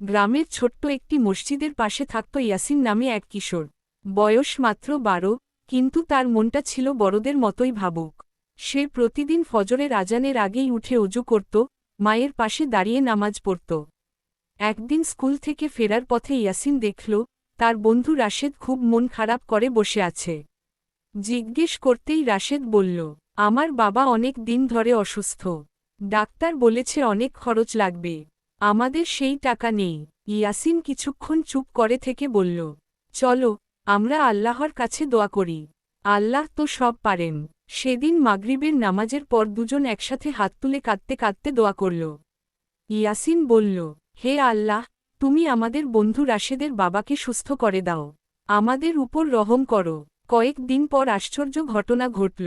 গ্রামের ছোট্ট একটি মসজিদের পাশে থাকত ইয়াসিন নামে এক কিশোর। বয়স মাত্র 12, কিন্তু তার মনটা ছিল বড়দের মতোই ভাবুক। সে প্রতিদিন ফজরের আজানের আগেই উঠে অজু করত, মায়ের পাশে দাঁড়িয়ে নামাজ পড়ত। একদিন স্কুল থেকে ফেরার পথে ইয়াসিন দেখল, তার বন্ধু রাশেদ খুব মন খারাপ করে বসে আছে। জিজ্ঞেস করতেই রাশেদ বলল, আমার বাবা অনেক দিন ধরে অসুস্থ। ডাক্তার বলেছে অনেক খরচ লাগবে, আমাদের সেই টাকা নেই। ইয়াসিন কিছুক্ষণ চুপ করে থেকে বলল, চলো আমরা আল্লাহর কাছে দোয়া করি, আল্লাহ তো সব পারেন। সেদিন মাগরিবের নামাজের পর দুজন একসাথে হাত তুলে কাঁদতে কাঁদতে দোয়া করল। ইয়াসিন বলল, হে আল্লাহ, তুমি আমাদের বন্ধু রাশেদের বাবাকে সুস্থ করে দাও, আমাদের উপর রহম করো। কয়েক দিন পর আশ্চর্য ঘটনা ঘটল।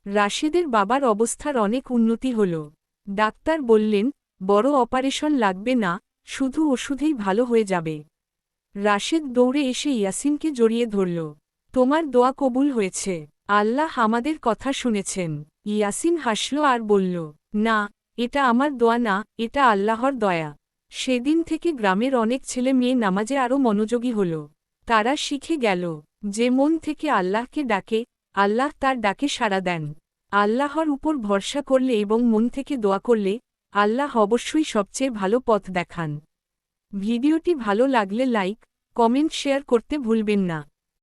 রাশেদের বাবার অবস্থার অনেক উন্নতি হল। ডাক্তার বললেন, বড় অপারেশন লাগবে না, শুধু ওষুধেই ভালো হয়ে যাবে। রাশেদ দৌড়ে এসে ইয়াসিনকে জড়িয়ে ধরল। তোমার দোয়া কবুল হয়েছে, আল্লাহ আমাদের কথা শুনেছেন। ইয়াসিন হাসল আর বলল, না, এটা আমার দোয়া না, এটা আল্লাহর দয়া। সেদিন থেকে গ্রামের অনেক ছেলে মেয়ে নামাজে আরও মনোযোগী হল। তারা শিখে গেল, যে মন থেকে আল্লাহকে ডাকে, আল্লাহ তার ডাকে সাড়া দেন। আল্লাহর উপর ভরসা করলে এবং মন থেকে দোয়া করলে, আল্লাহ অবশ্যই সবচেয়ে ভালো পথ দেখান। ভিডিওটি ভালো লাগলে লাইক, কমেন্ট শেয়ার করতে ভুলবেন না।